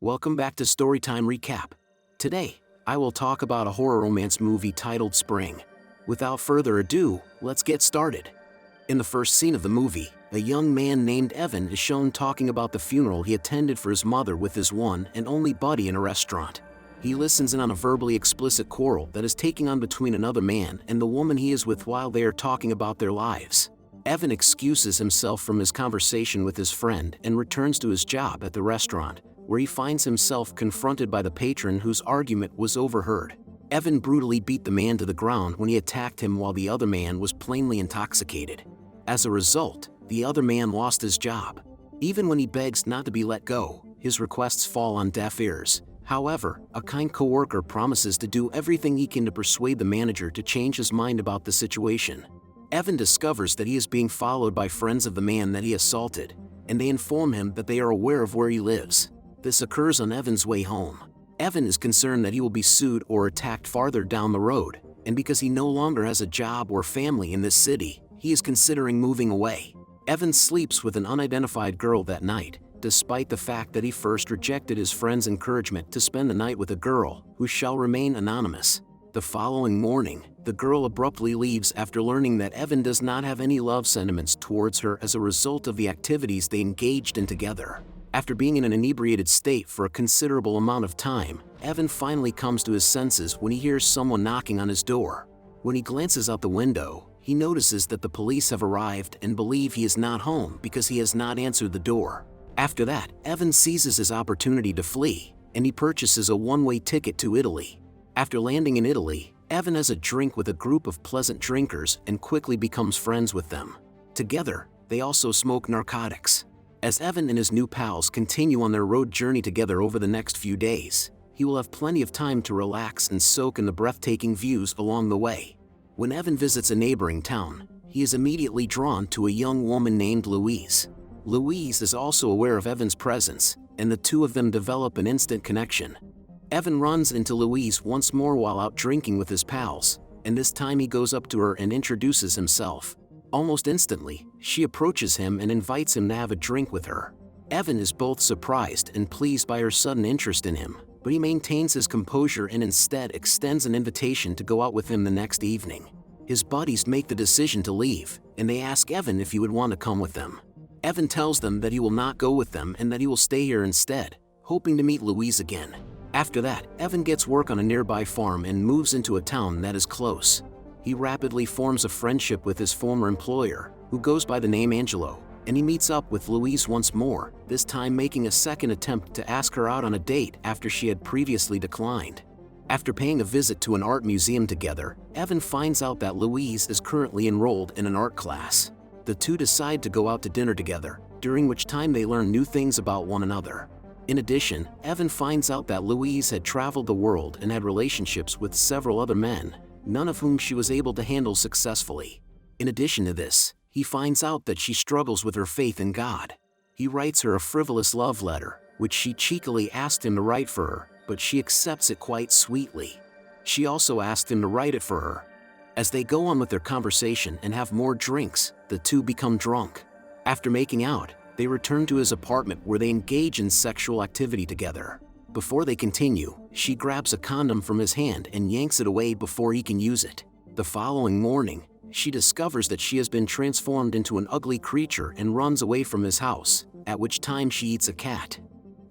Welcome back to Storytime Recap. Today, I will talk about a horror romance movie titled Spring. Without further ado, let's get started. In the first scene of the movie, a young man named Evan is shown talking about the funeral he attended for his mother with his one and only buddy in a restaurant. He listens in on a verbally explicit quarrel that is taking on between another man and the woman he is with while they are talking about their lives. Evan excuses himself from his conversation with his friend and returns to his job at the restaurant, where he finds himself confronted by the patron whose argument was overheard. Evan brutally beat the man to the ground when he attacked him while the other man was plainly intoxicated. As a result, the other man lost his job. Even when he begs not to be let go, his requests fall on deaf ears. However, a kind coworker promises to do everything he can to persuade the manager to change his mind about the situation. Evan discovers that he is being followed by friends of the man that he assaulted, and they inform him that they are aware of where he lives. This occurs on Evan's way home. Evan is concerned that he will be sued or attacked farther down the road, and because he no longer has a job or family in this city, he is considering moving away. Evan sleeps with an unidentified girl that night, despite the fact that he first rejected his friend's encouragement to spend the night with a girl who shall remain anonymous. The following morning, the girl abruptly leaves after learning that Evan does not have any love sentiments towards her as a result of the activities they engaged in together. After being in an inebriated state for a considerable amount of time, Evan finally comes to his senses when he hears someone knocking on his door. When he glances out the window, he notices that the police have arrived and believe he is not home because he has not answered the door. After that, Evan seizes his opportunity to flee, and he purchases a one-way ticket to Italy. After landing in Italy, Evan has a drink with a group of pleasant drinkers and quickly becomes friends with them. Together, they also smoke narcotics. As Evan and his new pals continue on their road journey together over the next few days, he will have plenty of time to relax and soak in the breathtaking views along the way. When Evan visits a neighboring town, he is immediately drawn to a young woman named Louise. Louise is also aware of Evan's presence, and the two of them develop an instant connection. Evan runs into Louise once more while out drinking with his pals, and this time he goes up to her and introduces himself. Almost instantly, she approaches him and invites him to have a drink with her. Evan is both surprised and pleased by her sudden interest in him, but he maintains his composure and instead extends an invitation to go out with him the next evening. His buddies make the decision to leave, and they ask Evan if he would want to come with them. Evan tells them that he will not go with them and that he will stay here instead, hoping to meet Louise again. After that, Evan gets work on a nearby farm and moves into a town that is close. He rapidly forms a friendship with his former employer, who goes by the name Angelo, and he meets up with Louise once more, this time making a second attempt to ask her out on a date after she had previously declined. After paying a visit to an art museum together, Evan finds out that Louise is currently enrolled in an art class. The two decide to go out to dinner together, during which time they learn new things about one another. In addition, Evan finds out that Louise had traveled the world and had relationships with several other men, none of whom she was able to handle successfully. In addition to this, he finds out that she struggles with her faith in God. He writes her a frivolous love letter, which she cheekily asked him to write for her, but she accepts it quite sweetly. She also asked him to write it for her. As they go on with their conversation and have more drinks, the two become drunk. After making out, they return to his apartment where they engage in sexual activity together. Before they continue, she grabs a condom from his hand and yanks it away before he can use it. The following morning, she discovers that she has been transformed into an ugly creature and runs away from his house, at which time she eats a cat.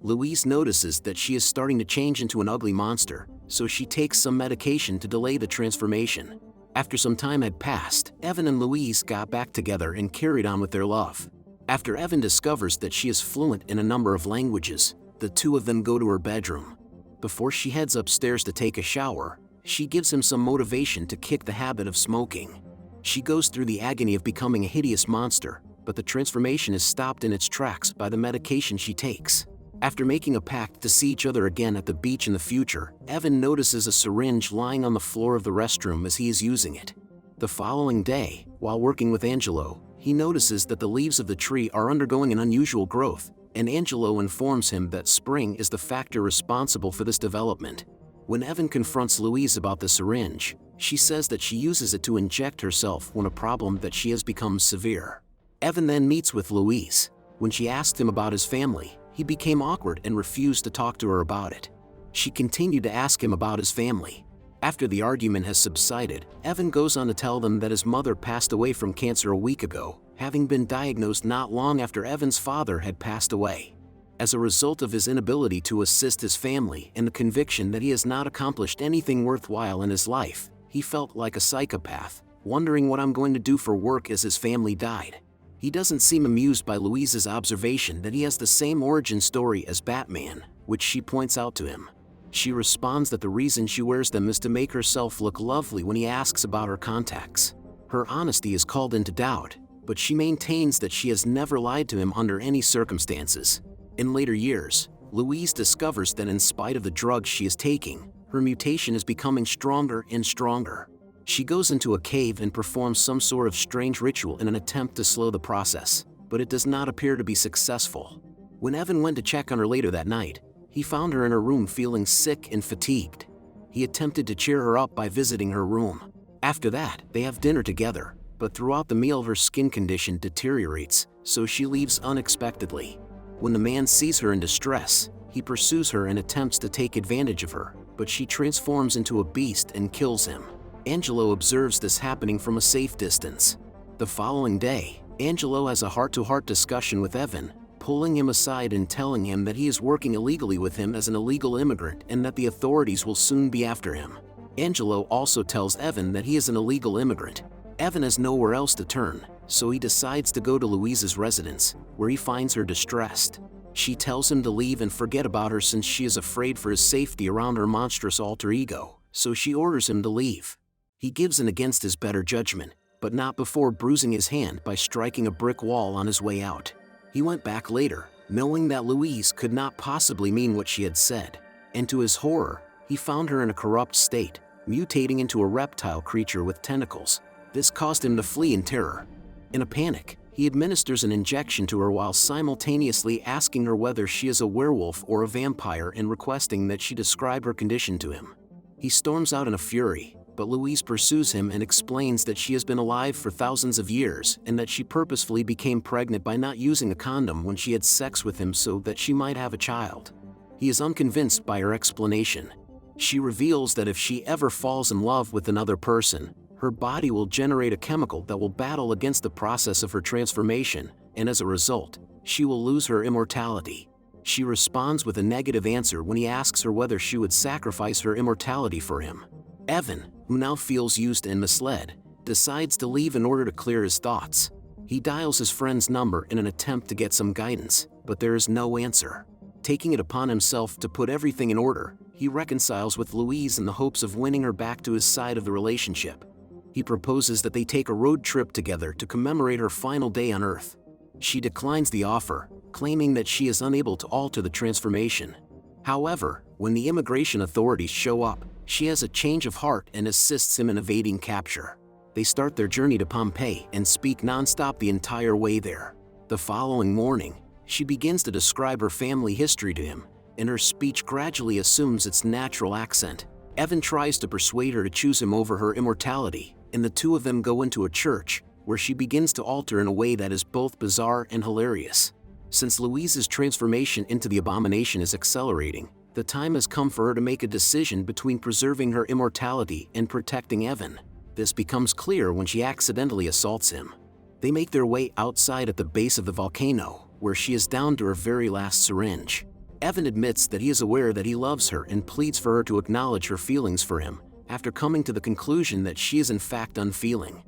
Louise notices that she is starting to change into an ugly monster, so she takes some medication to delay the transformation. After some time had passed, Evan and Louise got back together and carried on with their love. After Evan discovers that she is fluent in a number of languages, the two of them go to her bedroom. Before she heads upstairs to take a shower, she gives him some motivation to kick the habit of smoking. She goes through the agony of becoming a hideous monster, but the transformation is stopped in its tracks by the medication she takes. After making a pact to see each other again at the beach in the future, Evan notices a syringe lying on the floor of the restroom as he is using it. The following day, while working with Angelo, he notices that the leaves of the tree are undergoing an unusual growth, and Angelo informs him that spring is the factor responsible for this development. When Evan confronts Louise about the syringe, she says that she uses it to inject herself when a problem that she has become severe. Evan then meets with Louise. When she asks him about his family, he became awkward and refused to talk to her about it. She continued to ask him about his family. After the argument has subsided, Evan goes on to tell them that his mother passed away from cancer a week ago, having been diagnosed not long after Evan's father had passed away. As a result of his inability to assist his family and the conviction that he has not accomplished anything worthwhile in his life, he felt like a psychopath, wondering what I'm going to do for work as his family died. He doesn't seem amused by Louise's observation that he has the same origin story as Batman, which she points out to him. She responds that the reason she wears them is to make herself look lovely when he asks about her contacts. Her honesty is called into doubt, but she maintains that she has never lied to him under any circumstances. In later years, Louise discovers that in spite of the drugs she is taking, her mutation is becoming stronger and stronger. She goes into a cave and performs some sort of strange ritual in an attempt to slow the process, but it does not appear to be successful. When Evan went to check on her later that night, he found her in her room feeling sick and fatigued. He attempted to cheer her up by visiting her room. After that, they have dinner together, but throughout the meal her skin condition deteriorates, so she leaves unexpectedly. When the man sees her in distress, he pursues her and attempts to take advantage of her, but she transforms into a beast and kills him. Angelo observes this happening from a safe distance. The following day, Angelo has a heart-to-heart discussion with Evan, pulling him aside and telling him that he is working illegally with him as an illegal immigrant and that the authorities will soon be after him. Angelo also tells Evan that he is an illegal immigrant. Evan has nowhere else to turn, so he decides to go to Louise's residence, where he finds her distressed. She tells him to leave and forget about her since she is afraid for his safety around her monstrous alter ego, so she orders him to leave. He gives in against his better judgment, but not before bruising his hand by striking a brick wall on his way out. He went back later, knowing that Louise could not possibly mean what she had said, and to his horror, he found her in a corrupt state, mutating into a reptile creature with tentacles. This caused him to flee in terror. In a panic, he administers an injection to her while simultaneously asking her whether she is a werewolf or a vampire and requesting that she describe her condition to him. He storms out in a fury, but Louise pursues him and explains that she has been alive for thousands of years and that she purposefully became pregnant by not using a condom when she had sex with him so that she might have a child. He is unconvinced by her explanation. She reveals that if she ever falls in love with another person, her body will generate a chemical that will battle against the process of her transformation, and as a result, she will lose her immortality. She responds with a negative answer when he asks her whether she would sacrifice her immortality for him. Evan, who now feels used and misled, decides to leave in order to clear his thoughts. He dials his friend's number in an attempt to get some guidance, but there is no answer. Taking it upon himself to put everything in order, he reconciles with Louise in the hopes of winning her back to his side of the relationship. He proposes that they take a road trip together to commemorate her final day on Earth. She declines the offer, claiming that she is unable to alter the transformation. However, when the immigration authorities show up, she has a change of heart and assists him in evading capture. They start their journey to Pompeii and speak nonstop the entire way there. The following morning, she begins to describe her family history to him, and her speech gradually assumes its natural accent. Evan tries to persuade her to choose him over her immortality, and the two of them go into a church, where she begins to alter in a way that is both bizarre and hilarious. Since Louise's transformation into the abomination is accelerating, the time has come for her to make a decision between preserving her immortality and protecting Evan. This becomes clear when she accidentally assaults him. They make their way outside at the base of the volcano, where she is down to her very last syringe. Evan admits that he is aware that he loves her and pleads for her to acknowledge her feelings for him, after coming to the conclusion that she is in fact unfeeling.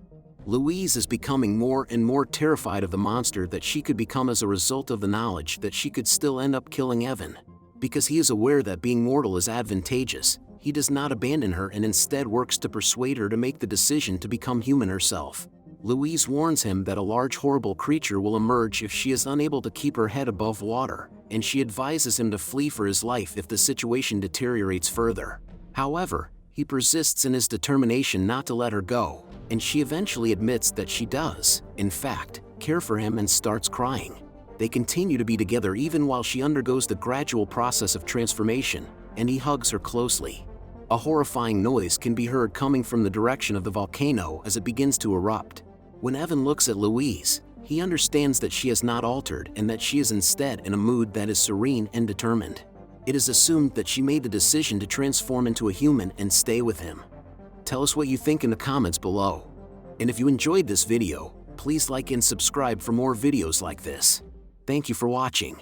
Louise is becoming more and more terrified of the monster that she could become as a result of the knowledge that she could still end up killing Evan. Because he is aware that being mortal is advantageous, he does not abandon her and instead works to persuade her to make the decision to become human herself. Louise warns him that a large horrible creature will emerge if she is unable to keep her head above water, and she advises him to flee for his life if the situation deteriorates further. However, he persists in his determination not to let her go, and she eventually admits that she does, in fact, care for him and starts crying. They continue to be together even while she undergoes the gradual process of transformation, and he hugs her closely. A horrifying noise can be heard coming from the direction of the volcano as it begins to erupt. When Evan looks at Louise, He understands that she has not altered and that she is instead in a mood that is serene and determined. It is assumed that she made the decision to transform into a human and stay with him. Tell us what you think in the comments below. And if you enjoyed this video, please like and subscribe for more videos like this. Thank you for watching.